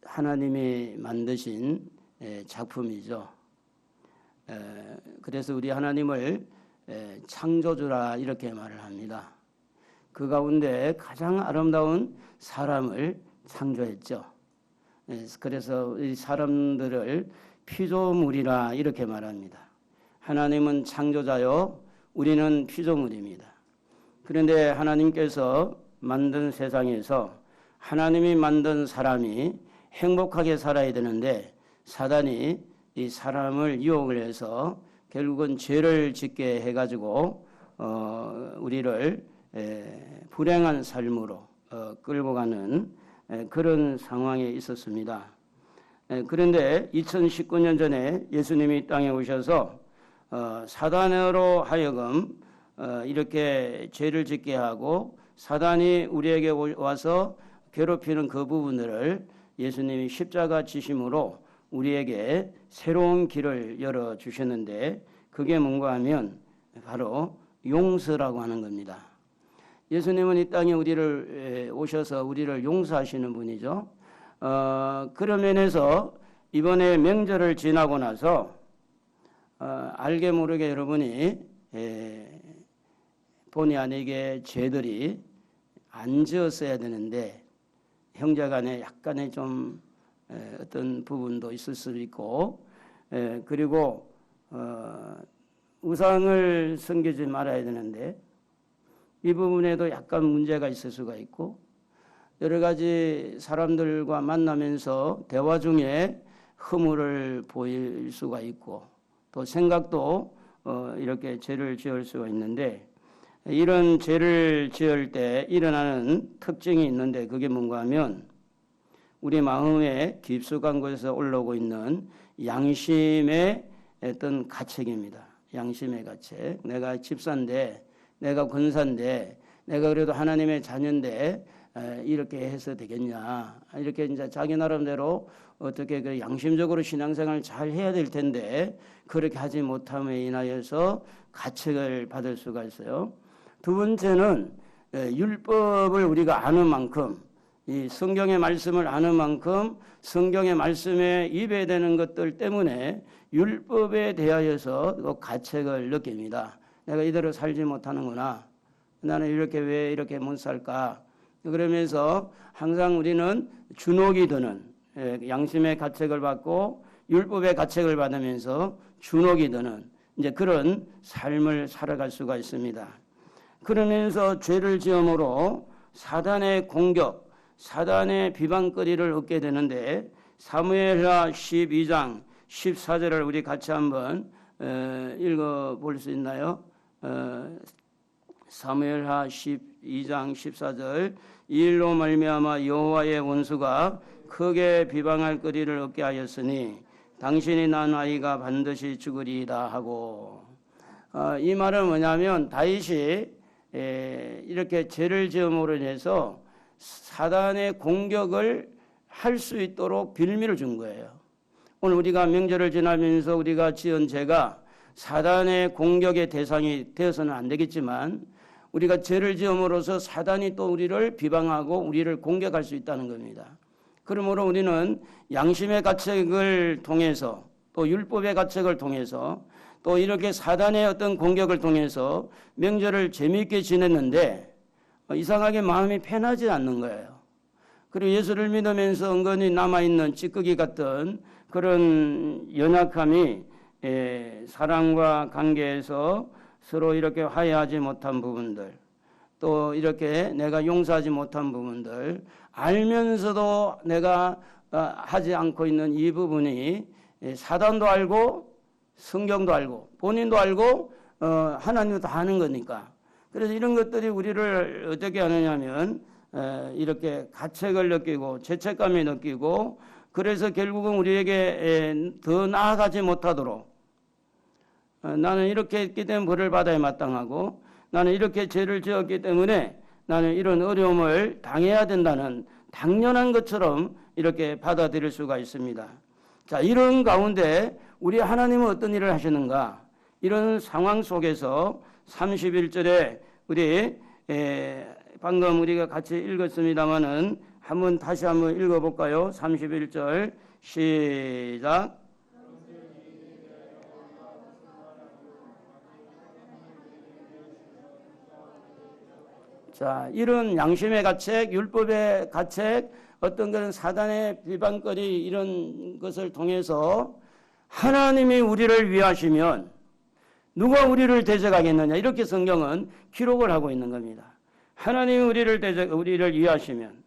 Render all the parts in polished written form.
하나님이 만드신 작품이죠. 그래서 우리 하나님을 창조주라 이렇게 말을 합니다. 그 가운데 가장 아름다운 사람을 창조했죠. 그래서 이 사람들을 피조물이라 이렇게 말합니다. 하나님은 창조자요, 우리는 피조물입니다. 그런데 하나님께서 만든 세상에서 하나님이 만든 사람이 행복하게 살아야 되는데 사단이 이 사람을 유혹을 해서 결국은 죄를 짓게 해가지고 우리를 불행한 삶으로 끌고 가는 그런 상황에 있었습니다. 그런데 2019년 전에 예수님이 땅에 오셔서 사단으로 하여금 이렇게 죄를 짓게 하고 사단이 우리에게 와서 괴롭히는 그 부분들을 예수님이 십자가 지심으로 우리에게 새로운 길을 열어주셨는데 그게 뭔가 하면 바로 용서라고 하는 겁니다. 예수님은 이 땅에 우리를 오셔서 우리를 용서하시는 분이죠. 그런 면에서 이번에 명절을 지나고 나서 알게 모르게 여러분이 본의 아니게 죄들이 안 지었어야 되는데 형제간에 약간의 좀 어떤 부분도 있을 수도 있고 그리고 우상을 섬기지 말아야 되는데 이 부분에도 약간 문제가 있을 수가 있고 여러 가지 사람들과 만나면서 대화 중에 허물을 보일 수가 있고 또 생각도 이렇게 죄를 지을 수가 있는데 이런 죄를 지을 때 일어나는 특징이 있는데 그게 뭔가 하면 우리 마음에 깊숙한 곳에서 올라오고 있는 양심의 어떤 가책입니다. 양심의 가책. 내가 집사인데 내가 권사인데 내가 그래도 하나님의 자녀인데 이렇게 해서 되겠냐. 이렇게 이제 자기 나름대로 어떻게 그 양심적으로 신앙생활을 잘 해야 될 텐데 그렇게 하지 못함에 인하여서 가책을 받을 수가 있어요. 두 번째는 율법을 우리가 아는 만큼 이 성경의 말씀을 아는 만큼 성경의 말씀에 입에되는 것들 때문에 율법에 대하여서 가책을 느낍니다. 내가 이대로 살지 못하는구나. 나는 이렇게 왜 이렇게 못 살까? 그러면서 항상 우리는 주눅이 드는 양심의 가책을 받고 율법의 가책을 받으면서 주눅이 드는 이제 그런 삶을 살아갈 수가 있습니다. 그러면서 죄를 지음으로 사단의 공격, 사단의 비방거리를 얻게 되는데 사무엘하 12장 14절을 우리 같이 한번 읽어볼 수 있나요? 사무엘하 12장 14절 이 일로 말미암아 여호와의 원수가 크게 비방할 거리를 얻게 하였으니 당신이 낳은 아이가 반드시 죽으리이다 하고 이 말은 뭐냐면 다윗이 이렇게 죄를 지음으로 인해서 사단의 공격을 할 수 있도록 빌미를 준 거예요. 오늘 우리가 명절을 지나면서 우리가 지은 죄가 사단의 공격의 대상이 되어서는 안 되겠지만 우리가 죄를 지음으로써 사단이 또 우리를 비방하고 우리를 공격할 수 있다는 겁니다. 그러므로 우리는 양심의 가책을 통해서 또 율법의 가책을 통해서 또 이렇게 사단의 어떤 공격을 통해서 명절을 재미있게 지냈는데 이상하게 마음이 편하지 않는 거예요. 그리고 예수를 믿으면서 은근히 남아있는 찌꺼기 같은 그런 연약함이 사랑과 관계에서 서로 이렇게 화해하지 못한 부분들 또 이렇게 내가 용서하지 못한 부분들 알면서도 내가 하지 않고 있는 이 부분이 사단도 알고 성경도 알고 본인도 알고 하나님도 다 아는 거니까 그래서 이런 것들이 우리를 어떻게 하느냐면 이렇게 가책을 느끼고 죄책감이 느끼고 그래서 결국은 우리에게 더 나아가지 못하도록 나는 이렇게 했기 때문에 벌을 받아야 마땅하고 나는 이렇게 죄를 지었기 때문에 나는 이런 어려움을 당해야 된다는 당연한 것처럼 이렇게 받아들일 수가 있습니다. 자, 이런 가운데 우리 하나님은 어떤 일을 하시는가? 이런 상황 속에서 31절에 우리 방금 우리가 같이 읽었습니다마는 다시 한번 읽어볼까요? 31절 시작. 자, 이런 양심의 가책, 율법의 가책, 어떤 그런 사단의 비방거리 이런 것을 통해서 하나님이 우리를 위하시면 누가 우리를 대적하겠느냐, 이렇게 성경은 기록을 하고 있는 겁니다. 하나님이 우리를 위하시면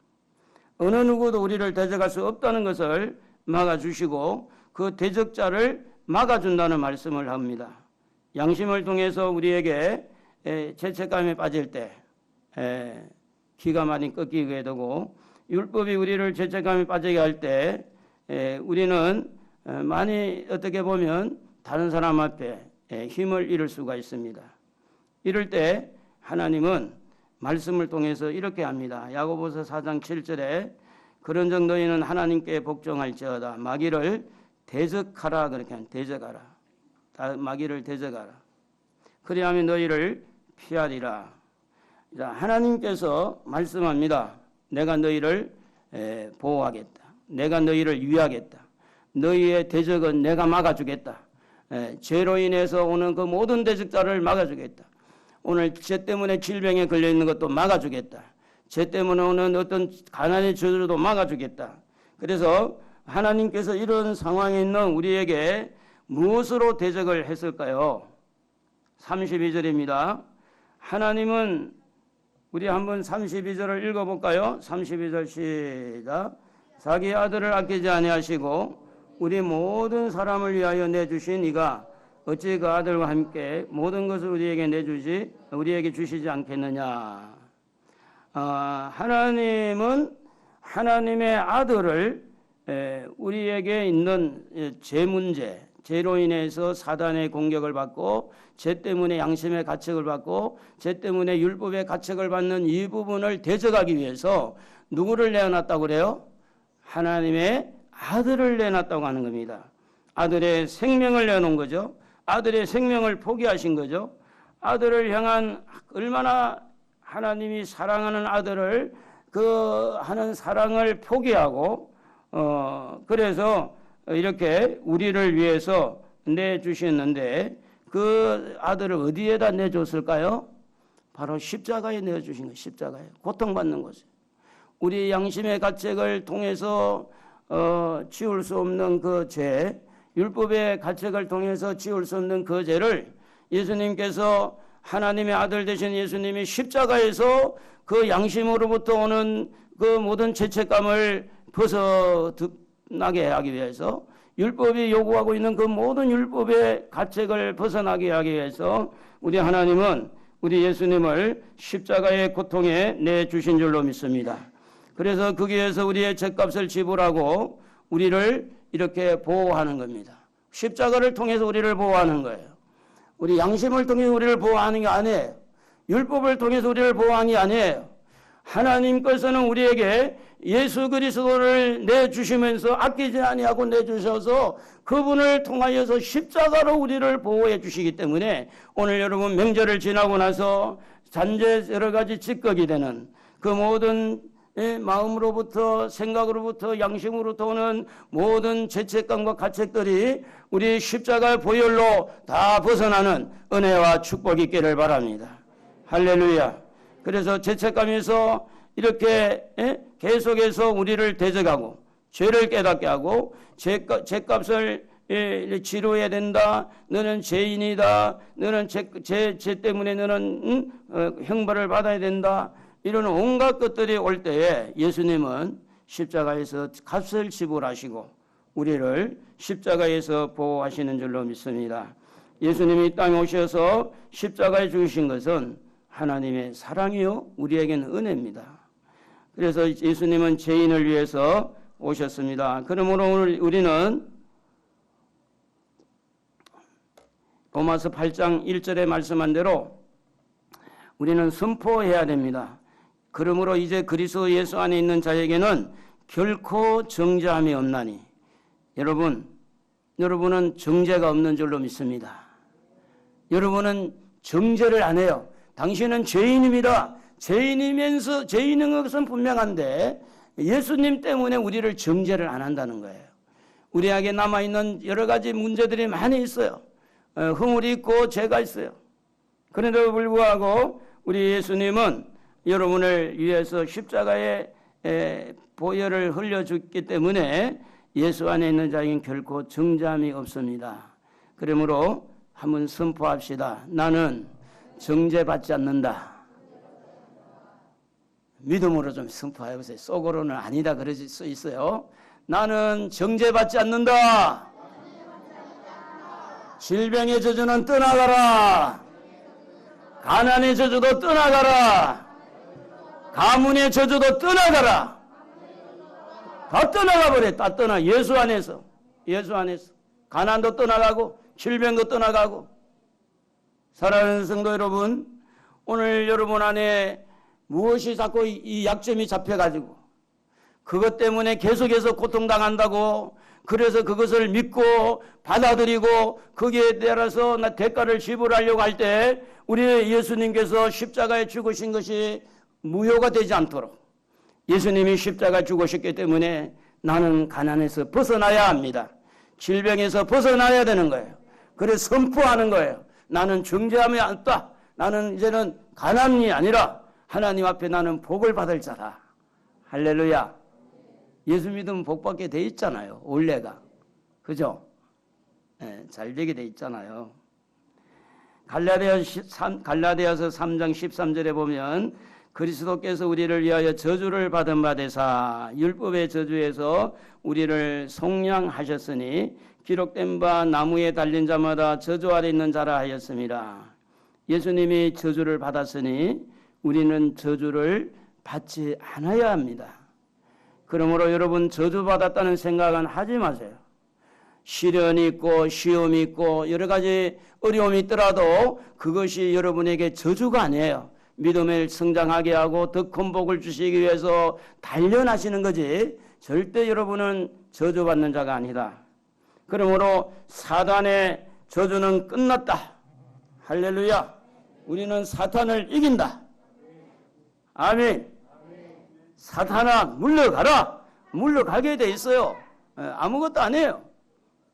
어느 누구도 우리를 대적할 수 없다는 것을 막아주시고 그 대적자를 막아준다는 말씀을 합니다. 양심을 통해서 우리에게 죄책감에 빠질 때 기가 많이 꺾이게 되고, 율법이 우리를 죄책감에 빠지게 할 때 우리는 많이 어떻게 보면 다른 사람 앞에 힘을 잃을 수가 있습니다. 이럴 때 하나님은 말씀을 통해서 이렇게 합니다. 야고보서 4장 7절에 그런즉 너희는 하나님께 복종할지어다 마귀를 대적하라, 그렇게 하면 대적하라. 마귀를 대적하라. 그리하면 너희를 피하리라. 자, 하나님께서 말씀합니다. 내가 너희를 보호하겠다. 내가 너희를 위하겠다. 너희의 대적은 내가 막아주겠다. 죄로 인해서 오는 그 모든 대적자를 막아주겠다. 오늘 죄 때문에 질병에 걸려있는 것도 막아주겠다. 죄 때문에 오는 어떤 가난의 저주도 막아주겠다. 그래서 하나님께서 이런 상황에 있는 우리에게 무엇으로 대적을 했을까요? 32절입니다. 하나님은 우리 한번 32절을 읽어볼까요? 32절 시작. 자기 아들을 아끼지 아니하시고 우리 모든 사람을 위하여 내주신 이가 어찌 그 아들과 함께 모든 것을 우리에게 주시지 않겠느냐. 하나님은 하나님의 아들을 우리에게 있는 죄 문제, 죄로 인해서 사단의 공격을 받고 죄 때문에 양심의 가책을 받고 죄 때문에 율법의 가책을 받는 이 부분을 대적하기 위해서 누구를 내어놨다고 그래요? 하나님의 아들을 내놨다고 하는 겁니다. 아들의 생명을 내놓은 거죠. 아들의 생명을 포기하신 거죠. 아들을 향한 얼마나 하나님이 사랑하는 아들을 그 하는 사랑을 포기하고 그래서 이렇게 우리를 위해서 내주셨는데 그 아들을 어디에다 내줬을까요? 바로 십자가에 내어주신 거예요. 십자가에 고통받는 곳에. 우리 양심의 가책을 통해서 지울 수 없는 그 죄, 율법의 가책을 통해서 지울 수 없는 그 죄를 예수님께서 하나님의 아들 되신 예수님이 십자가에서 그 양심으로부터 오는 그 모든 죄책감을 벗어나게 하기 위해서 율법이 요구하고 있는 그 모든 율법의 가책을 벗어나게 하기 위해서 우리 하나님은 우리 예수님을 십자가의 고통에 내주신 줄로 믿습니다. 그래서 거기에서 우리의 죄값을 지불하고 우리를 이렇게 보호하는 겁니다. 십자가를 통해서 우리를 보호하는 거예요. 우리 양심을 통해서 우리를 보호하는 게 아니에요. 율법을 통해서 우리를 보호하는 게 아니에요. 하나님께서는 우리에게 예수 그리스도를 내주시면서 아끼지 아니하고 내주셔서 그분을 통하여서 십자가로 우리를 보호해 주시기 때문에 오늘 여러분 명절을 지나고 나서 잔재 여러 가지 찌꺼기 되는 그 모든 마음으로부터 생각으로부터 양심으로부터 오는 모든 죄책감과 가책들이 우리 십자가의 보혈로 다 벗어나는 은혜와 축복이 있기를 바랍니다. 할렐루야. 그래서 죄책감에서 이렇게 계속해서 우리를 대적하고 죄를 깨닫게 하고 죄값을 치러야 된다. 너는 죄인이다. 너는 죄 때문에 너는 형벌을 받아야 된다. 이런 온갖 것들이 올 때에 예수님은 십자가에서 값을 지불하시고 우리를 십자가에서 보호하시는 줄로 믿습니다. 예수님이 이 땅에 오셔서 십자가에 죽으신 것은 하나님의 사랑이요 우리에게는 은혜입니다. 그래서 예수님은 죄인을 위해서 오셨습니다. 그러므로 오늘 우리는 로마서 8장 1절에 말씀한 대로 우리는 선포해야 됩니다. 그러므로 이제 그리스도 예수 안에 있는 자에게는 결코 정죄함이 없나니. 여러분은 정죄가 없는 줄로 믿습니다. 여러분은 정죄를 안 해요. 당신은 죄인입니다. 죄인이면서 죄인인 것은 분명한데 예수님 때문에 우리를 정죄를 안 한다는 거예요. 우리에게 남아있는 여러 가지 문제들이 많이 있어요. 허물이 있고 죄가 있어요. 그런데도 불구하고 우리 예수님은 여러분을 위해서 십자가에 보혈을 흘려줬기 때문에 예수 안에 있는 자에게는 결코 정죄함이 없습니다. 그러므로 한번 선포합시다. 나는 정죄받지 않는다. 믿음으로 좀 선포해보세요. 속으로는 아니다 그럴 수 있어요. 나는 정죄받지 않는다. 질병의 저주는 떠나가라. 가난의 저주도 떠나가라. 가문의 저주도 떠나가라. 다 떠나가 버려. 다 떠나. 예수 안에서. 예수 안에서. 가난도 떠나가고 질병도 떠나가고. 사랑하는 성도 여러분, 오늘 여러분 안에 무엇이 자꾸 이 약점이 잡혀가지고 그것 때문에 계속해서 고통당한다고, 그래서 그것을 믿고 받아들이고 거기에 따라서 나 대가를 지불하려고 할 때 우리 예수님께서 십자가에 죽으신 것이 무효가 되지 않도록, 예수님이 십자가에 죽으셨기 때문에 나는 가난에서 벗어나야 합니다. 질병에서 벗어나야 되는 거예요. 그래서 선포하는 거예요. 나는 정죄함이 없다. 나는 이제는 가난이 아니라 하나님 앞에 나는 복을 받을 자다. 할렐루야. 예수 믿으면 복 받게 돼 있잖아요. 원래가. 그죠? 네, 잘 되게 돼 있잖아요. 갈라디아서 3장 13절에 보면 그리스도께서 우리를 위하여 저주를 받은 바 되사 율법의 저주에서 우리를 속량하셨으니 기록된 바 나무에 달린 자마다 저주 아래 있는 자라 하였습니다. 예수님이 저주를 받았으니 우리는 저주를 받지 않아야 합니다. 그러므로 여러분 저주받았다는 생각은 하지 마세요. 시련이 있고 시험이 있고 여러 가지 어려움이 있더라도 그것이 여러분에게 저주가 아니에요. 믿음을 성장하게 하고 더 큰 복을 주시기 위해서 단련하시는 거지 절대 여러분은 저주받는 자가 아니다. 그러므로 사단의 저주는 끝났다. 할렐루야. 우리는 사탄을 이긴다. 아멘. 사탄아 물러가라. 물러가게 돼 있어요. 아무것도 안 해요.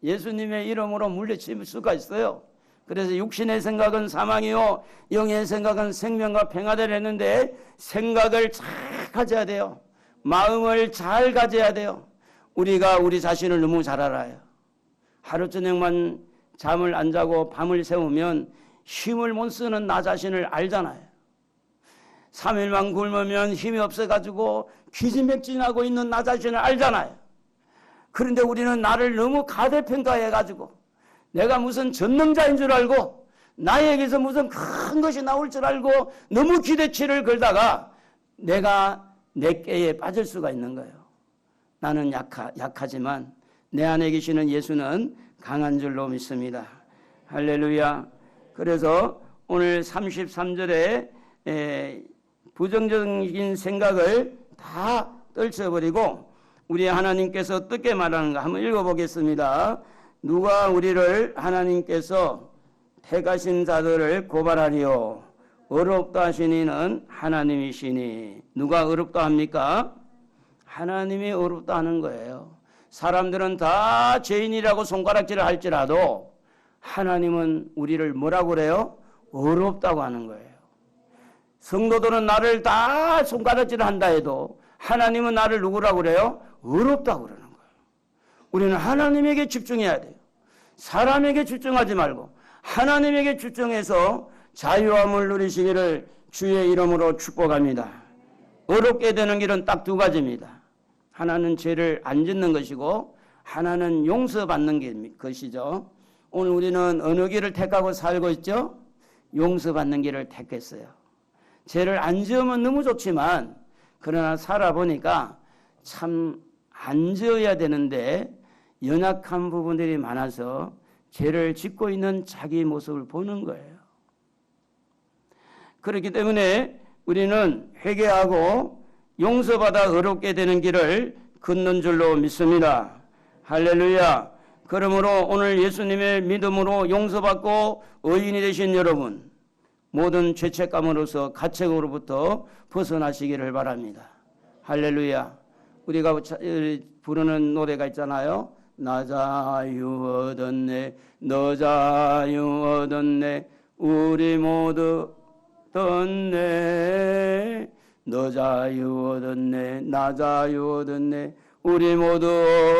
예수님의 이름으로 물리칠 수가 있어요. 그래서 육신의 생각은 사망이요 영의 생각은 생명과 평화를 했는데 생각을 잘 가져야 돼요. 마음을 잘 가져야 돼요. 우리가 우리 자신을 너무 잘 알아요. 하루 저녁만 잠을 안 자고 밤을 새우면 힘을 못 쓰는 나 자신을 알잖아요. 3일만 굶으면 힘이 없어가지고 기진맥진하고 있는 나 자신을 알잖아요. 그런데 우리는 나를 너무 가대평가해가지고 내가 무슨 전능자인 줄 알고 나에게서 무슨 큰 것이 나올 줄 알고 너무 기대치를 걸다가 내가 내 깨에 빠질 수가 있는 거예요. 나는 약하지만 내 안에 계시는 예수는 강한 줄로 믿습니다. 할렐루야. 그래서 오늘 33절에 부정적인 생각을 다 떨쳐버리고 우리 하나님께서 어떻게 말하는가 한번 읽어보겠습니다. 누가 우리를 하나님께서 택하신 자들을 고발하리요. 어렵다 하시니는 하나님이시니. 누가 어렵다 합니까? 하나님이 어렵다 하는 거예요. 사람들은 다 죄인이라고 손가락질을 할지라도 하나님은 우리를 뭐라고 그래요? 어렵다고 하는 거예요. 성도들은 나를 다 손가락질을 한다 해도 하나님은 나를 누구라고 그래요? 어렵다고 그러는 거예요. 우리는 하나님에게 집중해야 돼요. 사람에게 집중하지 말고 하나님에게 집중해서 자유함을 누리시기를 주의 이름으로 축복합니다. 어렵게 되는 길은 딱 두 가지입니다. 하나는 죄를 안 짓는 것이고 하나는 용서받는 것이죠. 오늘 우리는 어느 길을 택하고 살고 있죠? 용서받는 길을 택했어요. 죄를 안 지으면 너무 좋지만 그러나 살아보니까 참 안 지어야 되는데 연약한 부분들이 많아서 죄를 짓고 있는 자기 모습을 보는 거예요. 그렇기 때문에 우리는 회개하고 용서받아 어렵게 되는 길을 걷는 줄로 믿습니다. 할렐루야. 그러므로 오늘 예수님의 믿음으로 용서받고 의인이 되신 여러분, 모든 죄책감으로서 가책으로부터 벗어나시기를 바랍니다. 할렐루야. 우리가 부르는 노래가 있잖아요. 나 자유 얻었네, 너 자유 얻었네, 우리 모두 얻었네. 너 자유 얻었네, 나 자유 얻었네, 우리 모두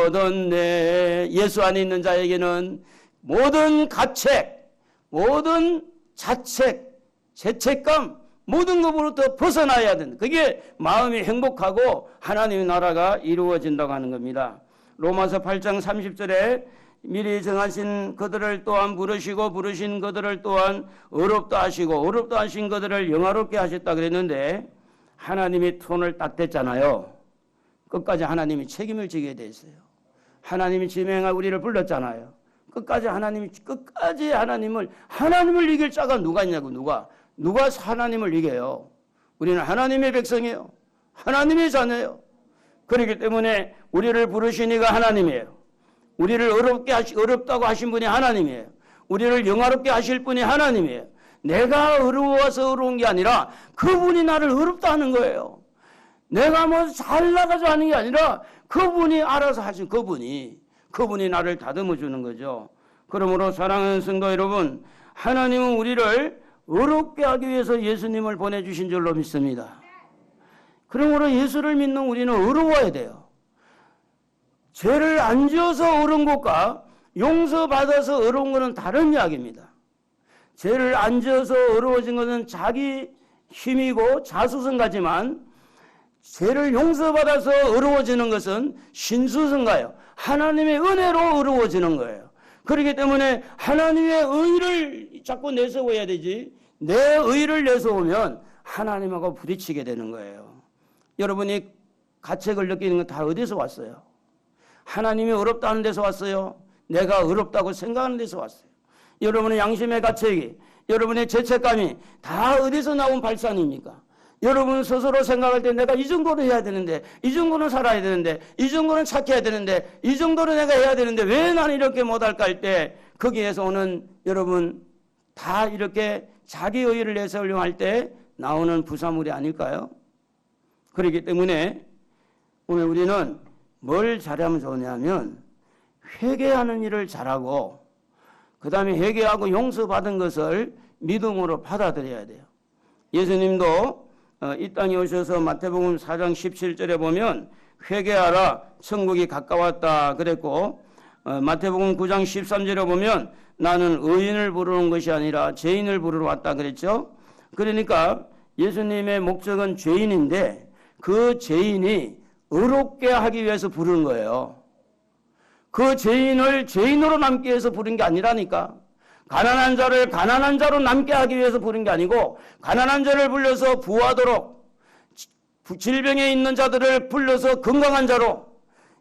얻었네. 예수 안에 있는 자에게는 모든 가책, 모든 자책, 죄책감, 모든 것으로부터 벗어나야 된다. 그게 마음이 행복하고 하나님의 나라가 이루어진다고 하는 겁니다. 로마서 8장 30절에 미리 정하신 그들을 또한 부르시고 부르신 그들을 또한 의롭다 하시고 의롭다 하신 그들을 영화롭게 하셨다 그랬는데 하나님이 톤을 딱 댔잖아요. 끝까지 하나님이 책임을 지게 돼 있어요. 하나님이 지명할 우리를 불렀잖아요. 끝까지 하나님을 이길 자가 누가 있냐고. 누가 하나님을 이겨요. 우리는 하나님의 백성이에요. 하나님의 자녀예요. 그렇기 때문에 우리를 부르신 이가 하나님이에요. 우리를 어렵다고 하신 분이 하나님이에요. 우리를 영화롭게 하실 분이 하나님이에요. 내가 어려워서 어려운 게 아니라 그분이 나를 어렵다 하는 거예요. 내가 뭐 잘나가서 하는 게 아니라 그분이 알아서 하신 그분이 나를 다듬어 주는 거죠. 그러므로 사랑하는 성도 여러분, 하나님은 우리를 어렵게 하기 위해서 예수님을 보내주신 줄로 믿습니다. 그러므로 예수를 믿는 우리는 어려워야 돼요. 죄를 안 지어서 어려운 것과 용서받아서 어려운 것은 다른 이야기입니다. 죄를 안 지어서 어려워진 것은 자기 힘이고 자수성가지만 죄를 용서받아서 어려워지는 것은 신수성가예요. 하나님의 은혜로 어려워지는 거예요. 그렇기 때문에 하나님의 의를 자꾸 내세워야 되지, 내 의를 내세우면 하나님하고 부딪히게 되는 거예요. 여러분이 가책을 느끼는 건 다 어디서 왔어요? 하나님이 어렵다는 데서 왔어요? 내가 어렵다고 생각하는 데서 왔어요? 여러분의 양심의 가책이, 여러분의 죄책감이 다 어디서 나온 발산입니까? 여러분 스스로 생각할 때 내가 이 정도는 해야 되는데, 이 정도는 살아야 되는데, 이 정도는 착해야 되는데, 이 정도는 내가 해야 되는데 왜 나는 이렇게 못할까 할 때 거기에서 오는 여러분 다 이렇게 자기 의의를 내세우려고 할 때 나오는 부사물이 아닐까요? 그렇기 때문에 오늘 우리는 뭘 잘하면 좋냐면 회개하는 일을 잘하고 그 다음에 회개하고 용서받은 것을 믿음으로 받아들여야 돼요. 예수님도 이 땅에 오셔서 마태복음 4장 17절에 보면 회개하라 천국이 가까웠다 그랬고, 마태복음 9장 13절에 보면 나는 의인을 부르는 것이 아니라 죄인을 부르러 왔다 그랬죠. 그러니까 예수님의 목적은 죄인인데 그 죄인이 의롭게 하기 위해서 부르는 거예요. 그 죄인을 죄인으로 남기 위해서 부른 게 아니라니까. 가난한 자를 가난한 자로 남게 하기 위해서 부른 게 아니고, 가난한 자를 불러서 부하도록, 질병에 있는 자들을 불러서 건강한 자로,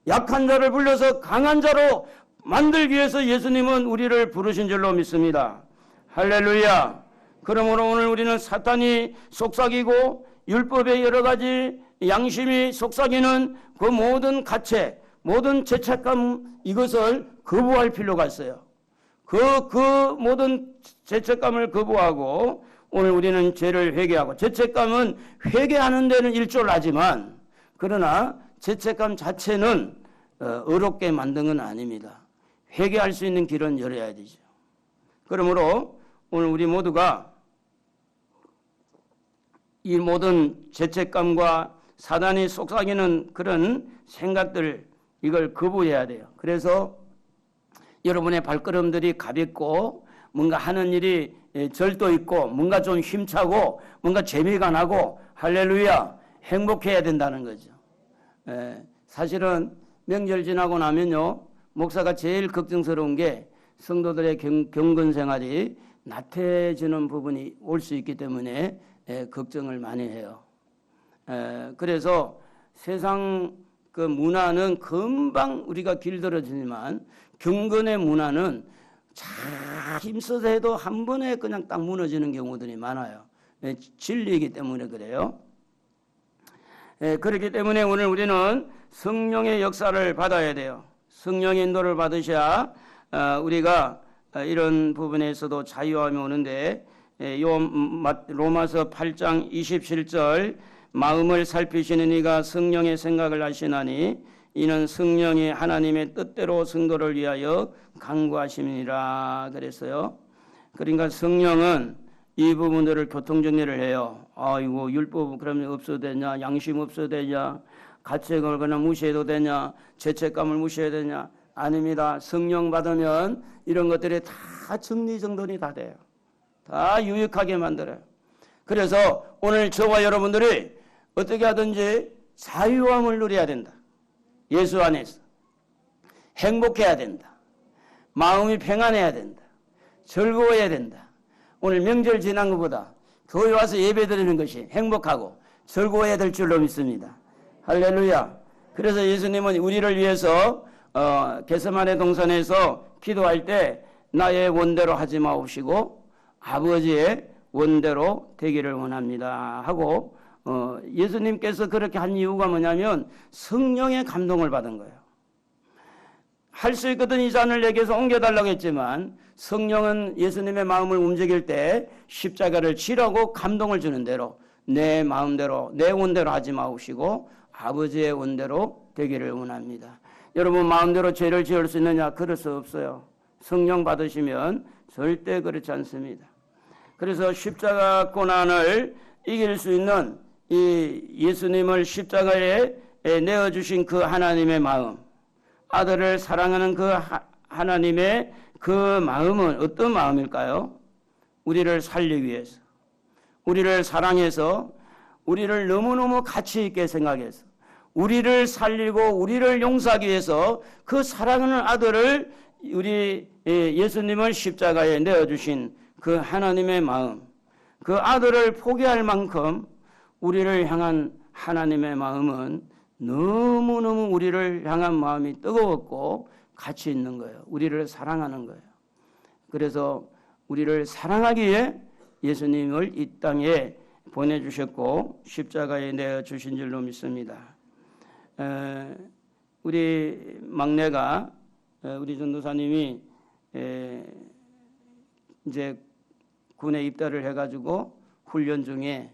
약한 자를 불러서 강한 자로 만들기 위해서 예수님은 우리를 부르신 줄로 믿습니다. 할렐루야. 그러므로 오늘 우리는 사탄이 속삭이고 율법의 여러 가지 양심이 속삭이는 그 모든 가책, 모든 죄책감, 이것을 거부할 필요가 있어요. 그 모든 죄책감을 거부하고 오늘 우리는 죄를 회개하고, 죄책감은 회개하는 데는 일조하지만 그러나 죄책감 자체는 어렵게 만든 건 아닙니다. 회개할 수 있는 길은 열어야 되죠. 그러므로 오늘 우리 모두가 이 모든 죄책감과 사단이 속삭이는 그런 생각들, 이걸 거부해야 돼요. 그래서 여러분의 발걸음들이 가볍고 뭔가 하는 일이 절도 있고 뭔가 좀 힘차고 뭔가 재미가 나고 할렐루야 행복해야 된다는 거죠. 사실은 명절 지나고 나면요, 목사가 제일 걱정스러운 게 성도들의 경건 생활이 나태해지는 부분이 올 수 있기 때문에 걱정을 많이 해요. 그래서 세상 그 문화는 금방 우리가 길들어지지만 경건의 문화는 잘 힘써서 해도 한 번에 그냥 딱 무너지는 경우들이 많아요. 진리이기 때문에 그래요. 그렇기 때문에 오늘 우리는 성령의 역사를 받아야 돼요. 성령의 인도를 받으셔야 우리가 이런 부분에서도 자유함이 오는데, 로마서 8장 27절 마음을 살피시는 이가 성령의 생각을 하시나니 이는 성령이 하나님의 뜻대로 성도를 위하여 간구하심이니라 그랬어요. 그러니까 성령은 이 부분들을 교통정리를 해요. 아이고 율법 그러면 없어도 되냐, 양심 없어도 되냐, 가책을 그냥 무시해도 되냐, 죄책감을 무시해야 되냐. 아닙니다. 성령 받으면 이런 것들이 다 정리정돈이 다 돼요. 다 유익하게 만들어요. 그래서 오늘 저와 여러분들이 어떻게 하든지 자유함을 누려야 된다. 예수 안에서 행복해야 된다. 마음이 평안해야 된다. 즐거워야 된다. 오늘 명절 지난 것보다 교회 와서 예배 드리는 것이 행복하고 즐거워야 될 줄로 믿습니다. 할렐루야. 그래서 예수님은 우리를 위해서 겟세마네 동산에서 기도할 때 나의 원대로 하지 마옵시고 아버지의 원대로 되기를 원합니다 하고 예수님께서 그렇게 한 이유가 뭐냐면 성령의 감동을 받은 거예요. 할 수 있거든 이 잔을 내게서 옮겨달라고 했지만 성령은 예수님의 마음을 움직일 때 십자가를 지라고 감동을 주는 대로 내 마음대로 내 원대로 하지 마옵시고 아버지의 원대로 되기를 원합니다. 여러분 마음대로 죄를 지을 수 있느냐? 그럴 수 없어요. 성령 받으시면 절대 그렇지 않습니다. 그래서 십자가 고난을 이길 수 있는 이 예수님을 십자가에 내어주신 그 하나님의 마음, 아들을 사랑하는 그 하나님의 그 마음은 어떤 마음일까요? 우리를 살리기 위해서, 우리를 사랑해서, 우리를 너무너무 가치 있게 생각해서 우리를 살리고 우리를 용서하기 위해서 그 사랑하는 아들을 우리 예수님을 십자가에 내어주신 그 하나님의 마음, 그 아들을 포기할 만큼 우리를 향한 하나님의 마음은 너무너무 우리를 향한 마음이 뜨거웠고 가치 있는 거예요. 우리를 사랑하는 거예요. 그래서 우리를 사랑하기에 예수님을 이 땅에 보내주셨고 십자가에 내어주신 줄로 믿습니다. 우리 막내가 우리 전도사님이 이제 군에 입대를 해가지고 훈련 중에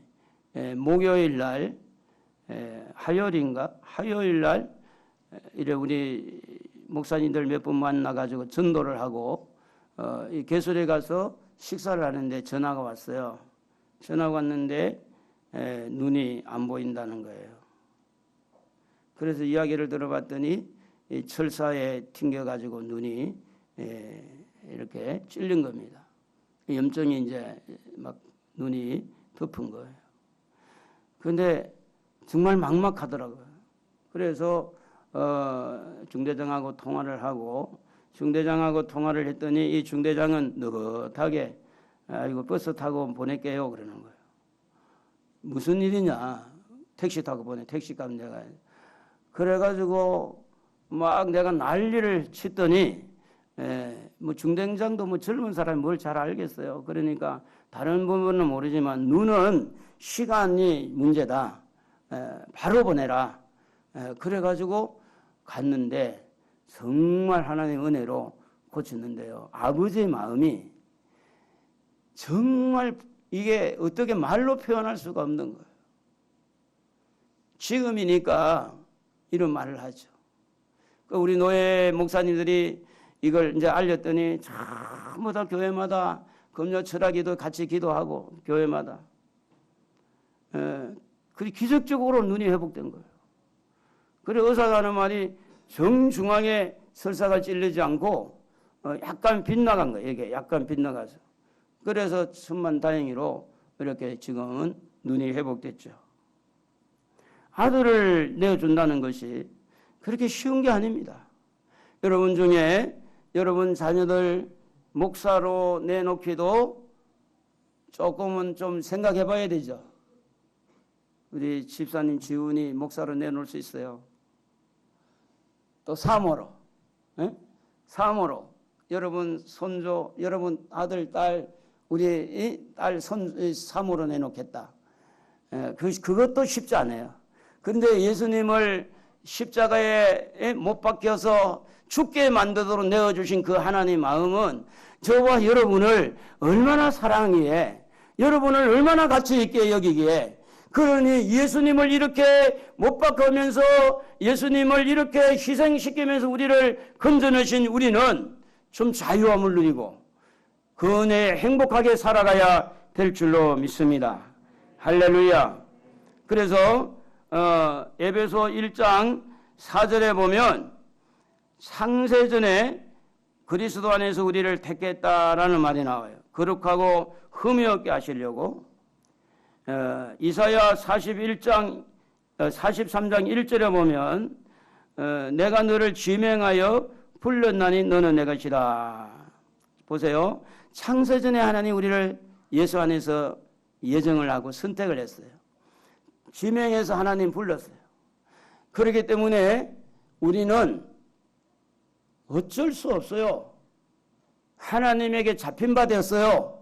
목요일 날 화요일 날 이래 우리 목사님들 몇 분 만나가지고 전도를 하고 이 개술에 가서 식사를 하는데 전화가 왔어요. 전화가 왔는데 눈이 안 보인다는 거예요. 그래서 이야기를 들어봤더니 이 철사에 튕겨가지고 눈이 이렇게 찔린 겁니다. 염증이 이제 막 눈이 덮은 거예요. 그런데 정말 막막하더라고요. 그래서 중대장하고 통화를 하고 중대장하고 통화를 했더니 이 중대장은 느긋하게 이거 버스 타고 보낼게요 그러는 거예요. 무슨 일이냐? 택시 타고 보내. 택시값 내가. 그래가지고 막 내가 난리를 치더니 뭐 중대장도 뭐 젊은 사람이 뭘 잘 알겠어요. 그러니까 다른 부분은 모르지만 눈은 시간이 문제다. 바로 보내라. 그래가지고 갔는데 정말 하나님의 은혜로 고쳤는데요. 아버지의 마음이 정말 이게 어떻게 말로 표현할 수가 없는 거예요. 지금이니까 이런 말을 하죠. 우리 노예 목사님들이 이걸 이제 알렸더니 전부 다 교회마다 금요 철학기도 같이 기도하고 교회마다 그리 기적적으로 눈이 회복된 거예요. 그래 의사가 하는 말이 정중앙에 설사가 찔리지 않고 약간 빗나간 거예요. 이게 약간 빗나가서. 그래서 천만다행히로 이렇게 지금은 눈이 회복됐죠. 아들을 내어준다는 것이 그렇게 쉬운 게 아닙니다. 여러분 중에 여러분 자녀들 목사로 내놓기도 조금은 좀 생각해 봐야 되죠. 우리 집사님 지훈이 목사로 내놓을 수 있어요. 또 사모로, 사모로 여러분 손주, 여러분 아들, 딸, 우리 딸 사모로 내놓겠다. 그것도 쉽지 않아요. 그런데 예수님을 십자가에 못 박혀서 죽게 만들도록 내어주신 그 하나님 마음은 저와 여러분을 얼마나 사랑하기에, 여러분을 얼마나 가치 있게 여기기에, 그러니 예수님을 이렇게 못 박으면서 예수님을 이렇게 희생시키면서 우리를 건져내신 우리는 좀 자유함을 누리고 그 은혜에 행복하게 살아가야 될 줄로 믿습니다. 할렐루야. 그래서 에베소 1장 4절에 보면 창세전에 그리스도 안에서 우리를 택했다라는 말이 나와요. 거룩하고 흠이 없게 하시려고. 이사야 43장 1절에 보면 내가 너를 지명하여 불렀나니 너는 내 것이라. 보세요. 창세전에 하나님 우리를 예수 안에서 예정을 하고 선택을 했어요. 지명해서 하나님 불렀어요. 그렇기 때문에 우리는 어쩔 수 없어요. 하나님에게 잡힌 바 되었어요.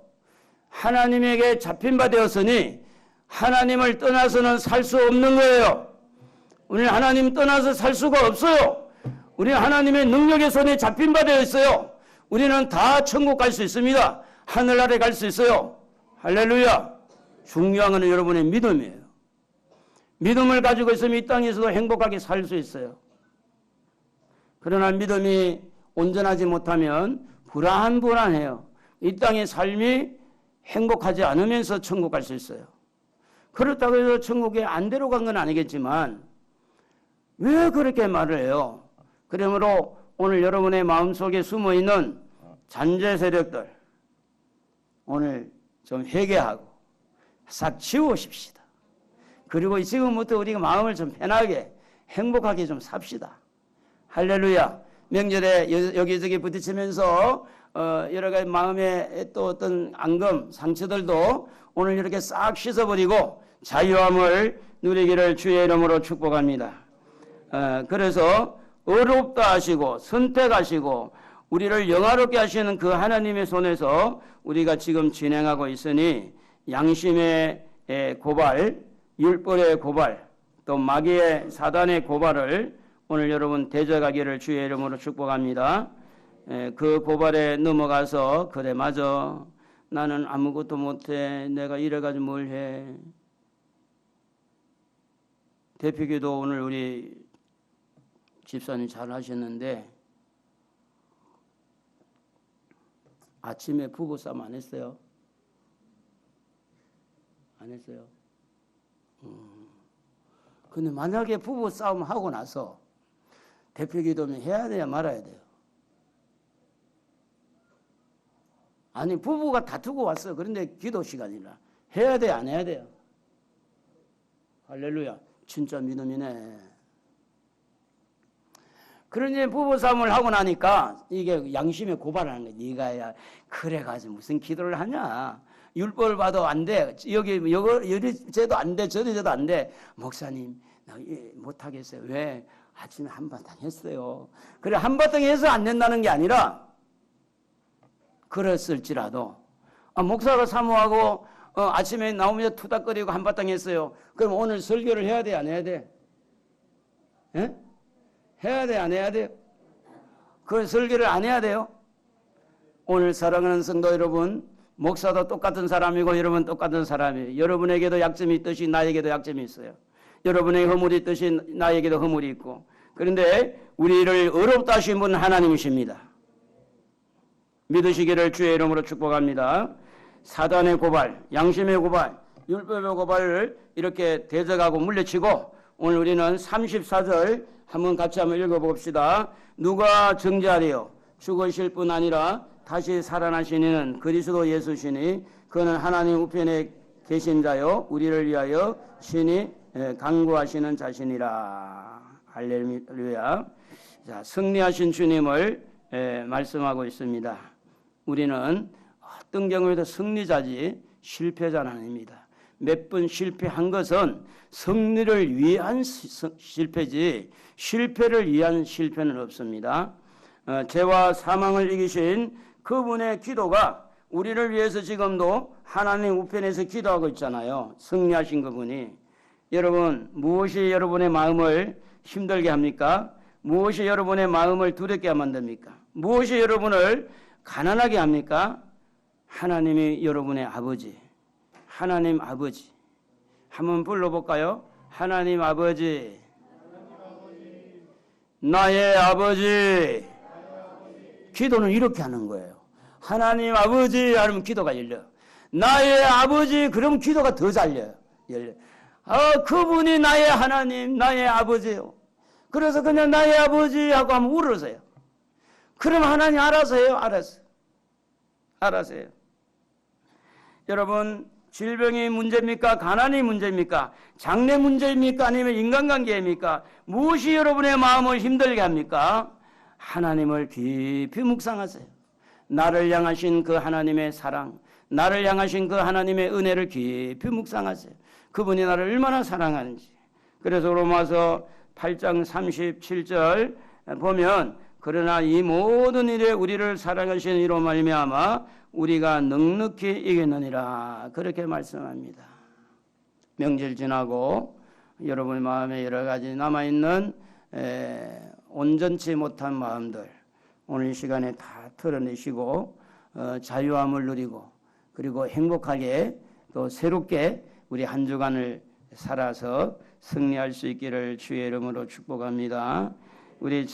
하나님에게 잡힌 바 되었으니 하나님을 떠나서는 살 수 없는 거예요. 우리는 하나님 떠나서 살 수가 없어요. 우리는 하나님의 능력의 손에 잡힌 바 되어 있어요. 우리는 다 천국 갈 수 있습니다. 하늘나라에 갈 수 있어요. 할렐루야. 중요한 건 여러분의 믿음이에요. 믿음을 가지고 있으면 이 땅에서도 행복하게 살 수 있어요. 그러나 믿음이 온전하지 못하면 불안해요. 이 땅의 삶이 행복하지 않으면서 천국 갈 수 있어요. 그렇다고 해서 천국에 안 데려간 건 아니겠지만 왜 그렇게 말을 해요? 그러므로 오늘 여러분의 마음속에 숨어있는 잔재 세력들 오늘 좀 회개하고 싹 지우십시다. 그리고 지금부터 우리가 마음을 좀 편하게 행복하게 좀 삽시다. 할렐루야. 명절에 여기저기 부딪히면서 여러 가지 마음에 또 어떤 앙금, 상처들도 오늘 이렇게 싹 씻어버리고 자유함을 누리기를 주의 이름으로 축복합니다. 그래서 어렵다 하시고 선택하시고 우리를 영화롭게 하시는 그 하나님의 손에서 우리가 지금 진행하고 있으니 양심의 고발, 율법의 고발, 또 마귀의 사단의 고발을 오늘 여러분 대적하기를 주의 이름으로 축복합니다. 그 고발에 넘어가서 그래 맞아 나는 아무것도 못해 내가 이래가지고 뭘 해. 대표기도 오늘 우리 집사님 잘 하셨는데 아침에 부부싸움 안 했어요? 안 했어요? 근데 만약에 부부싸움 하고 나서 대표기도면 해야 돼야 말아야 돼요? 아니 부부가 다투고 왔어. 그런데 기도 시간이라 해야 돼 안 해야 돼요? 할렐루야. 진짜 믿음이네. 그러니 부부싸움을 하고 나니까 이게 양심에 고발하는 거야. 네가 해야 그래가지고 무슨 기도를 하냐. 율법을 봐도 안 돼. 여기 쟤도 안 돼. 저리 쟤도 안 돼. 목사님 나 못하겠어요. 왜? 아침에 한바탕 했어요. 그래 한바탕 해서 안 된다는 게 아니라 그랬을지라도 목사가 사모하고 아침에 나오면서 투닥거리고 한바탕 했어요. 그럼 오늘 설교를 해야 돼 안 해야 돼? 예? 해야 돼 안 해야 돼요? 그 설교를 안 해야 돼요? 오늘 사랑하는 성도 여러분, 목사도 똑같은 사람이고 여러분 똑같은 사람이에요. 여러분에게도 약점이 있듯이 나에게도 약점이 있어요. 여러분의 허물이 있듯이 나에게도 허물이 있고. 그런데 우리를 어렵다 하신 분은 하나님이십니다. 믿으시기를 주의 이름으로 축복합니다. 사단의 고발, 양심의 고발, 율법의 고발을 이렇게 대적하고 물리치고 오늘 우리는 34절 한번 같이 한번 읽어봅시다. 누가 정죄하리요? 죽으실 뿐 아니라 다시 살아나시는 그리스도 예수시니 그는 하나님 우편에 계신 자요 우리를 위하여 신이 강구하시는 자신이라. 할렐루야. 자, 승리하신 주님을 말씀하고 있습니다. 우리는 어떤 경우에도 승리자지 실패자는 아닙니다. 몇 번 실패한 것은 승리를 위한 실패지 실패를 위한 실패는 없습니다. 죄와 사망을 이기신 그분의 기도가 우리를 위해서 지금도 하나님 우편에서 기도하고 있잖아요. 승리하신 그분이. 여러분 무엇이 여러분의 마음을 힘들게 합니까? 무엇이 여러분의 마음을 두렵게 만듭니까? 무엇이 여러분을 가난하게 합니까? 하나님이 여러분의 아버지, 하나님 아버지, 한번 불러볼까요? 하나님 아버지, 나의 아버지. 기도는 이렇게 하는 거예요. 하나님 아버지 하면 기도가 열려. 나의 아버지 그럼 기도가 더 잘 열려. 그분이 나의 하나님, 나의 아버지요. 그래서 그냥 나의 아버지 하고 하면 울어서요. 그럼 하나님 알아서 해요. 알아서 해요. 여러분, 질병이 문제입니까? 가난이 문제입니까? 장래 문제입니까? 아니면 인간관계입니까? 무엇이 여러분의 마음을 힘들게 합니까? 하나님을 깊이 묵상하세요. 나를 향하신 그 하나님의 사랑, 나를 향하신 그 하나님의 은혜를 깊이 묵상하세요. 그분이 나를 얼마나 사랑하는지. 그래서 로마서 8장 37절 보면 그러나 이 모든 일에 우리를 사랑하시는 이로 말미암아 우리가 넉넉히 이겼느니라 그렇게 말씀합니다. 명절 지나고 여러분의 마음에 여러 가지 남아있는 온전치 못한 마음들 오늘 이 시간에 다 털어내시고 자유함을 누리고 그리고 행복하게 또 새롭게 우리 한 주간을 살아서 승리할 수 있기를 주의 이름으로 축복합니다. 우리